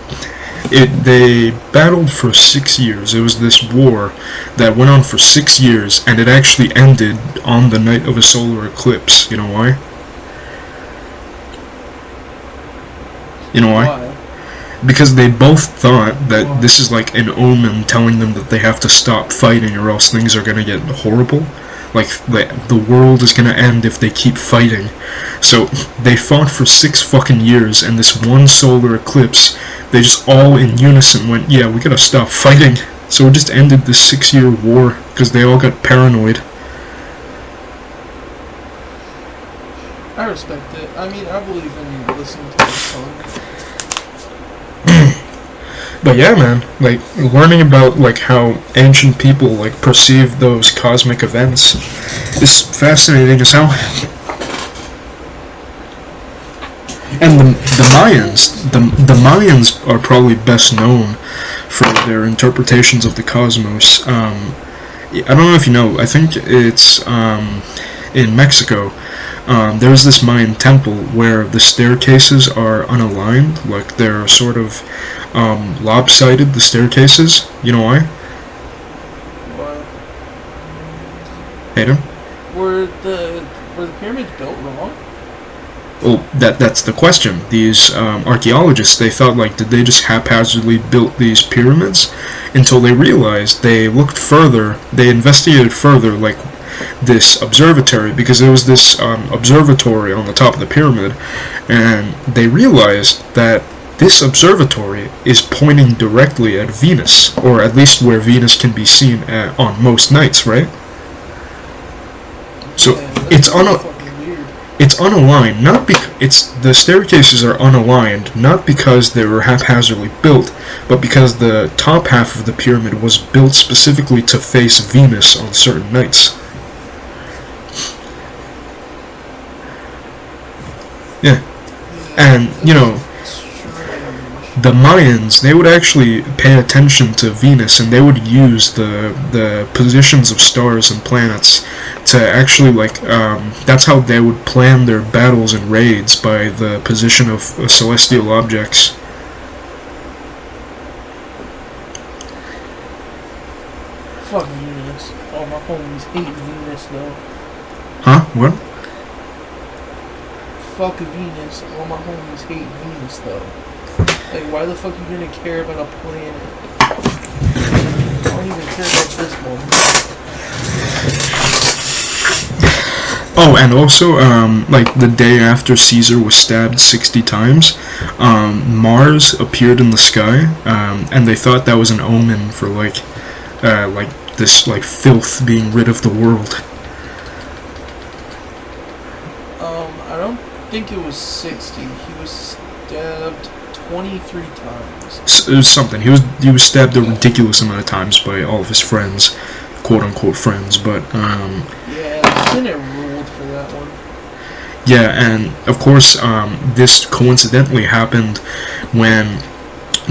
they battled for 6 years. It was this war that went on for 6 years, and it actually ended on the night of a solar eclipse. You know why? You know why? Because they both thought that this is like an omen telling them that they have to stop fighting or else things are going to get horrible. Like, the world is going to end if they keep fighting. So, they fought for 6 fucking years, and this one solar eclipse, they just all in unison went, yeah, we gotta stop fighting. So it just ended the 6-year war because they all got paranoid. I respect it. I mean, I believe in listening to the sun. But yeah, man, like learning about like how ancient people like perceive those cosmic events is fascinating as hell. And the Mayans are probably best known for their interpretations of the cosmos. I don't know if you know. I think it's in Mexico. There's this Mayan temple where the staircases are unaligned, like they're sort of lopsided. The staircases. You know why? What? Hayden? Were the pyramids built wrong? Well, that's the question. These archaeologists, they thought, like, did they just haphazardly build these pyramids? Until they realized, they looked further, they investigated further, like, this observatory, because there was this observatory on the top of the pyramid, and they realized that this observatory is pointing directly at Venus, or at least where Venus can be seen on most nights, right? So, it's unaligned, not because the staircases are unaligned, not because they were haphazardly built, but because the top half of the pyramid was built specifically to face Venus on certain nights. Yeah, and you know, the Mayans, they would actually pay attention to Venus, and they would use the positions of stars and planets to actually, like, that's how they would plan their battles and raids, by the position of celestial objects. Fuck Venus. All my homies hate Venus, though. Huh? What? Fuck Venus. All my homies hate Venus, though. Like, why the fuck are you gonna care about a planet? I don't even care about this one. Oh, and also, like, the day after Caesar was stabbed 60 times, Mars appeared in the sky, and they thought that was an omen for, like this, like, filth being rid of the world. I don't think it was 60. He was stabbed 23 times. It was something. He was stabbed a ridiculous amount of times by all of his friends, quote-unquote friends, but, Yeah, the Senate ruled for that one. yeah, and, of course, this coincidentally happened when,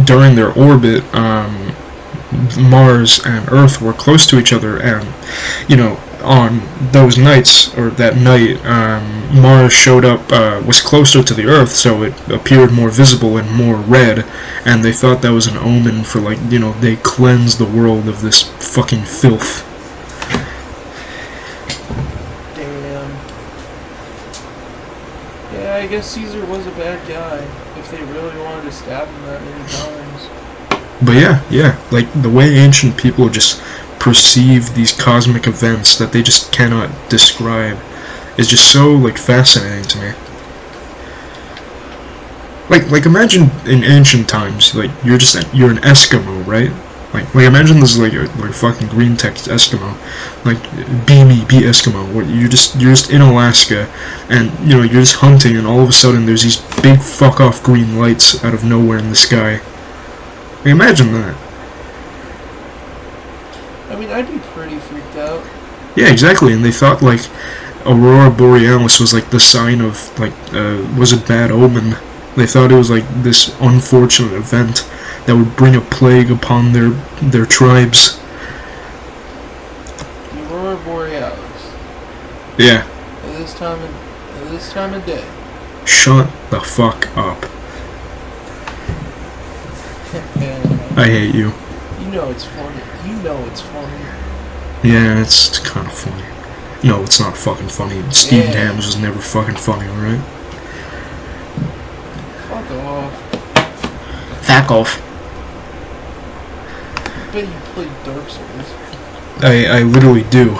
during their orbit, Mars and Earth were close to each other, and, you know, on those nights, or that night, Mars showed up, was closer to the Earth, so it appeared more visible and more red, and they thought that was an omen for, like, you know, they cleansed the world of this fucking filth. Damn. Yeah, I guess Caesar was a bad guy, if they really wanted to stab him that many times. But yeah, like, the way ancient people just perceive these cosmic events that they just cannot describe is just so, like, fascinating to me. Like imagine in ancient times, like, you're an Eskimo, right? Like imagine this is like a fucking green text Eskimo, like, be Eskimo, where you're just in Alaska, and, you know, you're just hunting, and all of a sudden there's these big fuck off green lights out of nowhere in the sky. Like, imagine that. I mean, I'd be pretty freaked out. Yeah, exactly, and they thought, like, Aurora Borealis was, like, the sign of, like, was a bad omen. They thought it was, like, this unfortunate event that would bring a plague upon their tribes. The Aurora Borealis. Yeah. At this time of day. Shut the fuck up. I hate you. You know it's funny. Yeah, it's kind of funny. No, it's not fucking funny. Steve Dams was never fucking funny, alright? Fuck off. Fuck off. I bet you played Dark Souls. I literally do.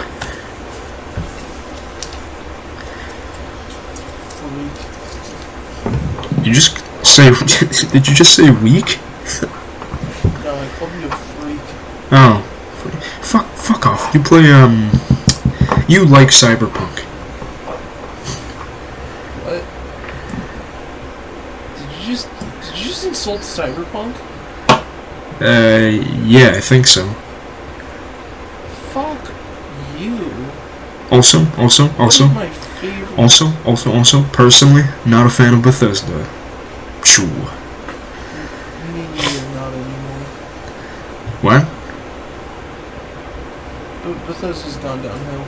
Freak. You just say... Did you just say weak? No, I called you a freak. Oh. Fuck off. You play, you like Cyberpunk. What? Did you just insult Cyberpunk? Yeah, I think so. Fuck you. Also, What is my favorite? also, personally, not a fan of Bethesda. Choo. Me neither, not anymore. What? But Bethesda's gone downhill.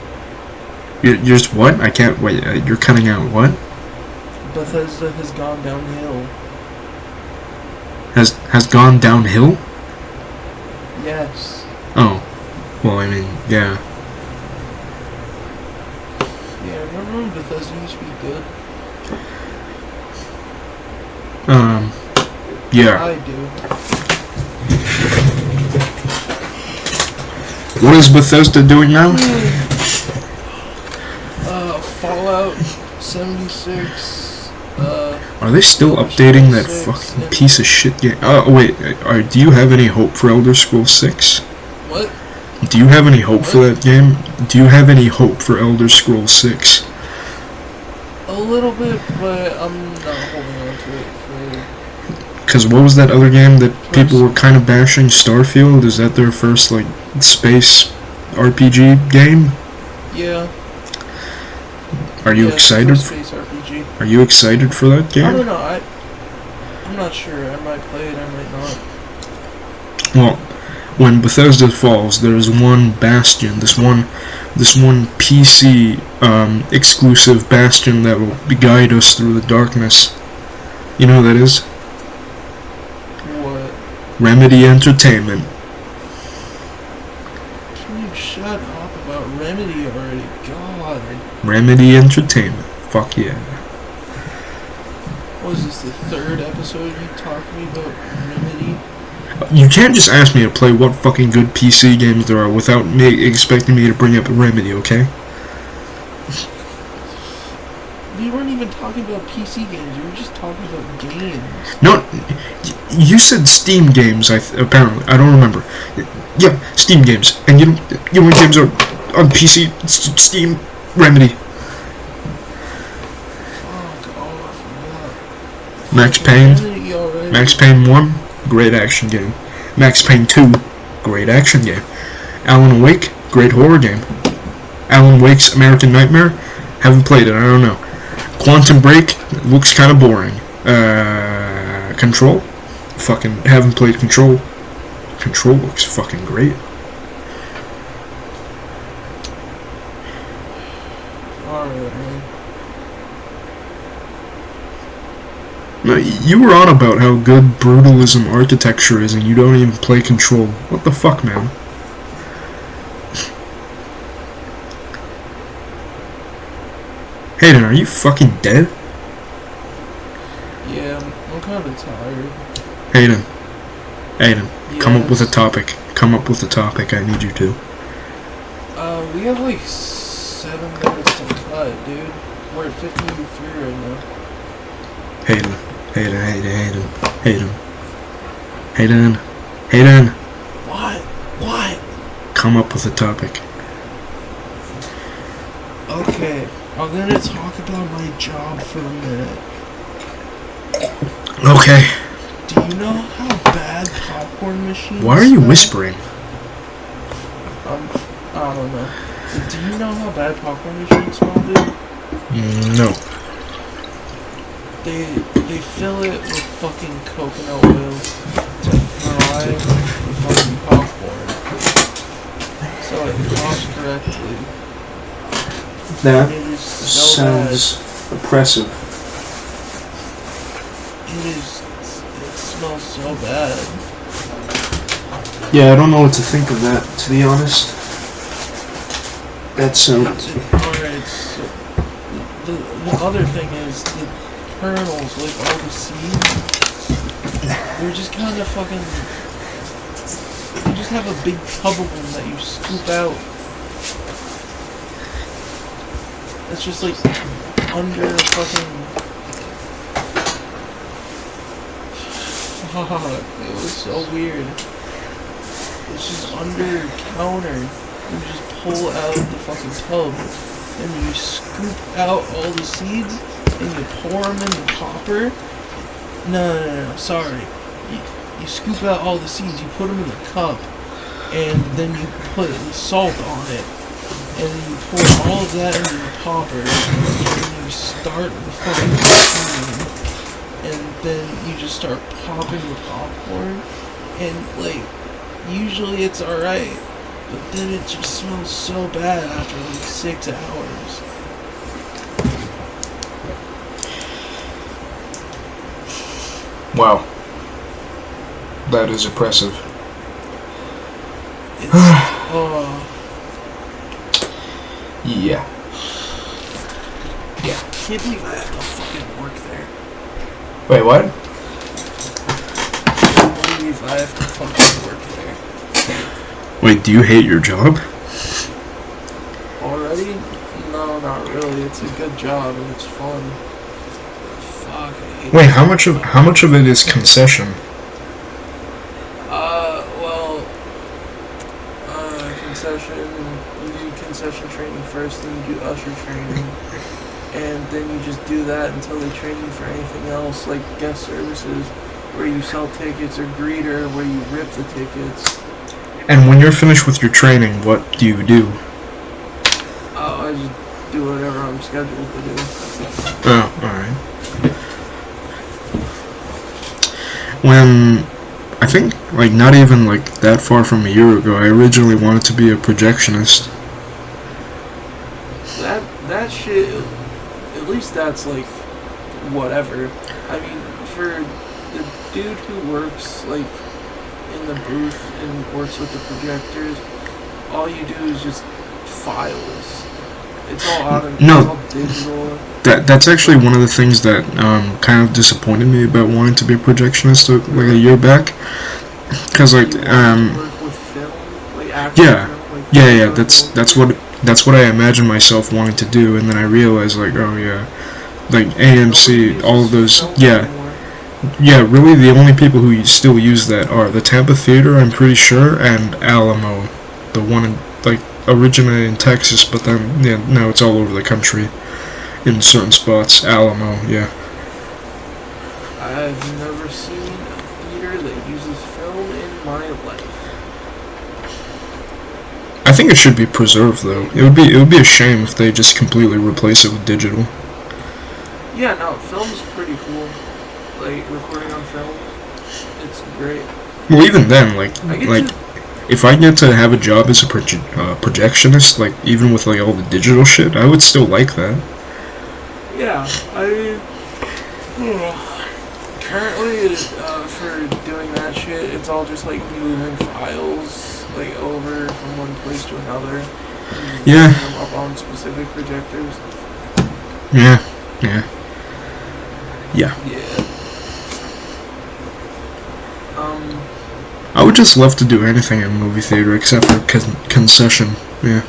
You're just what? I can't wait. You're cutting out what? Bethesda has gone downhill. Has gone downhill? Yes. Oh. Well, I mean, yeah. Yeah, remember when Bethesda used to be good? Yeah. I do. What is Bethesda doing now? Fallout 76. Are they still updating that fucking piece of shit game? Oh, wait. Do you have any hope for Elder Scrolls 6? What? Do you have any hope for that game? Do you have any hope for Elder Scrolls 6? A little bit, but I'm not holding on to it for... Because what was that other game that people were kind of bashing? Starfield? Is that their first, like, space RPG game? Yeah. Are you excited? Space RPG. Are you excited for that game? I don't know. I'm not sure. I might play it. I might not. Well, when Bethesda falls, there's one bastion. This one PC exclusive bastion that will guide us through the darkness. You know who that is? What? Remedy Entertainment. Can you shut up about Remedy already? God. Remedy Entertainment. Fuck yeah. Was this the third episode you talked to me about Remedy? You can't just ask me to play what fucking good PC games there are without me expecting me to bring up Remedy, okay? We weren't even talking about PC games. We were just talking about games. No, you said Steam games. Apparently, I don't remember. Yeah, Steam games, and you know what games are on PC? Steam, Remedy, Fuck off. Max Payne, Remedy already. Max Payne 1, great action game. Max Payne 2, great action game. Alan Wake, great horror game. Alan Wake's American Nightmare, haven't played it. I don't know. Quantum Break looks kind of boring. Control, fucking haven't played Control. Control looks fucking great. Alright, man. No, you were on about how good brutalism architecture is, and you don't even play Control. What the fuck, man? Hayden, are you fucking dead? Yeah, I'm kind of tired. Hayden, come up with a Yes. topic. Come up with a topic. I need you to. We have like 7 minutes to cut, dude. We're at 53 right now. Hayden. What? Come up with a topic. Okay, I'm gonna talk about my job for a minute. Okay. Do you know how bad popcorn machines Why are you smell? whispering? I don't know. Do you know how bad popcorn machines smell, dude? No. They fill it with fucking coconut oil to fry the fucking popcorn. So it pops correctly. That It is so bad. oppressive. It smells so bad. Yeah, I don't know what to think of that, to be honest. That sounds... Alright, so the other thing is the kernels, like all the seeds, they're just kind of fucking... You just have a big tub of them that you scoop out. It's just like under fucking... Fuck, it was so weird. it's just under counter. You just pull out the fucking tub, and you scoop out all the seeds, and you pour them in the popper. No, sorry. You scoop out all the seeds, you put them in the cup, and then you put salt on it, and then you pour all of that into the popper, and you start the fucking machine, and then you just start popping the popcorn, and like, usually it's alright, but then it just smells so bad after like 6 hours. Wow. That is oppressive. It's, Yeah. I can't believe I have to fucking work there. Wait, what? I can't believe I have to fucking work there. Wait, do you hate your job? Already? No, not really. It's a good job and it's fun. But fuck, I hate Wait, it. how much of it is concession? Concession, you do concession training first, then you do usher training, and then you just do that until they train you for anything else, like guest services, where you sell tickets, or greeter, where you rip the tickets. And when you're finished with your training, what do you do? I just do whatever I'm scheduled to do. Oh, alright. When, I think, like, not even, like, that far from a year ago, I originally wanted to be a projectionist. That shit, at least that's, like, whatever. I mean, for the dude who works, like, in the booth and works with the projectors, all you do is just files. It's all it's all digital. That's actually one of the things that kind of disappointed me about wanting to be a projectionist like a year back, because like Work with film, like yeah, film, like yeah, that's what I imagined myself wanting to do, and then I realized like, oh yeah, like AMC, all of those, yeah, really the only people who still use that are the Tampa Theater, I'm pretty sure, and Alamo, the one in, like, originated in Texas, but then yeah, now it's all over the country in certain spots. Alamo, yeah. I've never seen a theater that uses film in my life. I think it should be preserved though. It would be a shame if they just completely replace it with digital. Yeah, no, film's pretty cool. Like recording on film, it's great. Well, even then, like if I get to have a job as a projectionist, like even with like all the digital shit, I would still like that. Yeah, I mean, currently for doing that shit, it's all just like moving files like over from one place to another. And Yeah. putting them up on specific projectors. Yeah. Yeah. I would just love to do anything in a movie theater except for concession. Yeah.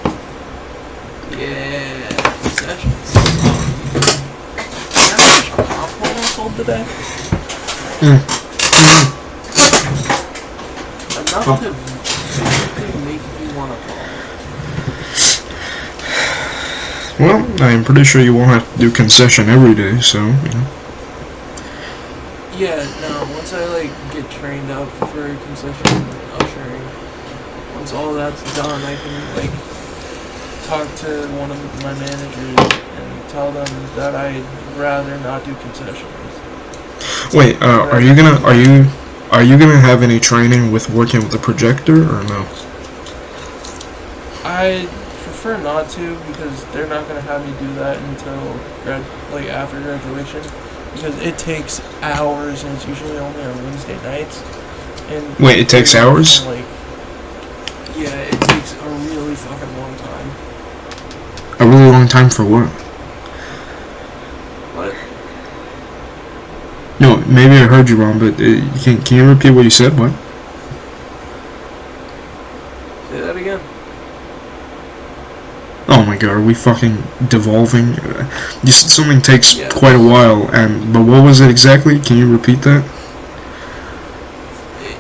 Yeah, concessions. How much popcorn I sold today? Enough to physically make me want to vomit. Well, I'm pretty sure you won't have to do concession every day, so, you know. Yeah, no, once I, like, get trained up for concession ushering, once all that's done, I can, like, talk to one of my managers and tell them that I'd rather not do concessions. Wait, are you gonna have any training with working with the projector, or no? I prefer not to, because they're not going to have me do that until, after graduation. Because it takes hours, and it's usually only on Wednesday nights. And Wait, it takes hours? Yeah, it takes a really fucking long time. A really long time for what? What? No, maybe I heard you wrong, but can you repeat what you said? What? Say that again. Oh my god, are we fucking devolving? You said something takes quite a while, but what was it exactly? Can you repeat that?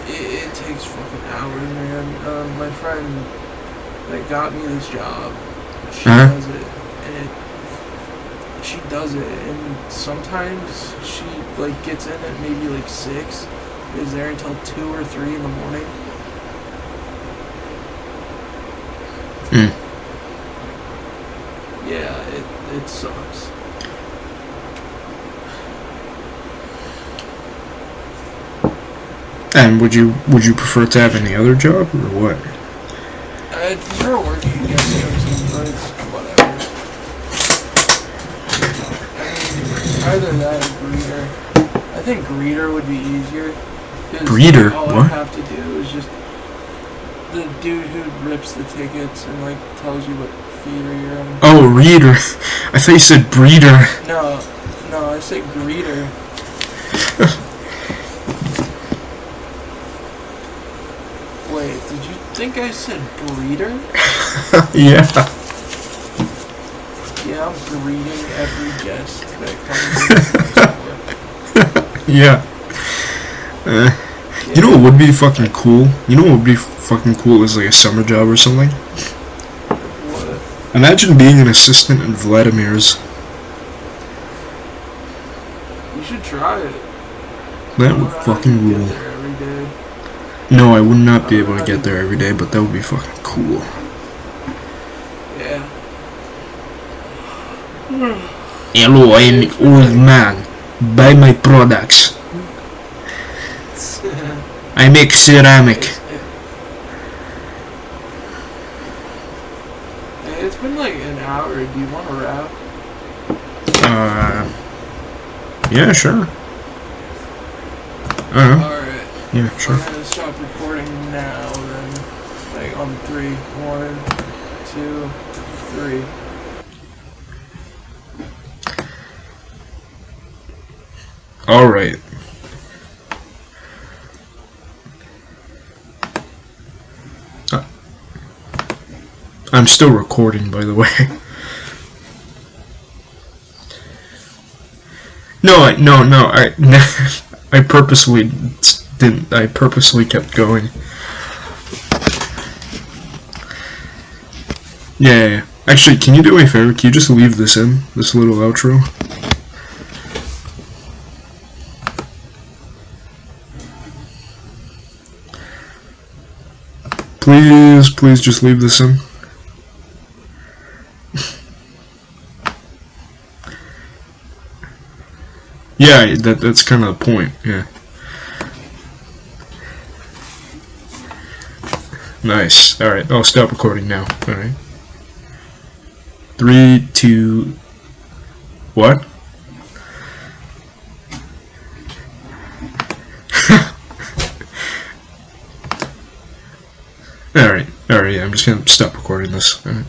It takes fucking hours, man. this job. She Uh-huh. does it, and she does it, and sometimes she like gets in at maybe like 6, is there until 2 or 3 in the morning. Hmm. Yeah, it sucks. And would you prefer to have any other job or what? I'd prefer working at guest services, but it's whatever. I mean, either that or greeter. I think greeter would be easier. 'Cause Breeder? all What? I have to do is just the dude who rips the tickets and like tells you what theater you're in. Oh, reader. I thought you said breeder. No, I said greeter. Wait, did you think I said breeder? Yeah. Yeah, I'm greeting every guest that comes in. Yeah. You know what would be fucking cool? You know what would be fucking cool is like a summer job or something? What? Imagine being an assistant in Vladimir's. You should try it. That I don't would know how fucking you rule. get there every day. No, I would not be able to get there every day, but that would be fucking cool. Yeah. Hello, I am the old man. Buy my products. I make ceramic. It's been like an hour. Do you want to wrap? Yeah, sure. Alright. Yeah, sure. I'm gonna stop recording now then. Like on 3. 1, 2, 3. Alright. I'm still recording, by the way. No, I purposely didn't. I purposely kept going. Yeah. Actually, can you do me a favor? Can you just leave this in? This little outro? Please just leave this in. Yeah, that's kind of the point, yeah. Nice. Alright, I'll stop recording now. Alright. 3, 2... What? Alright, yeah, I'm just gonna stop recording this. Alright.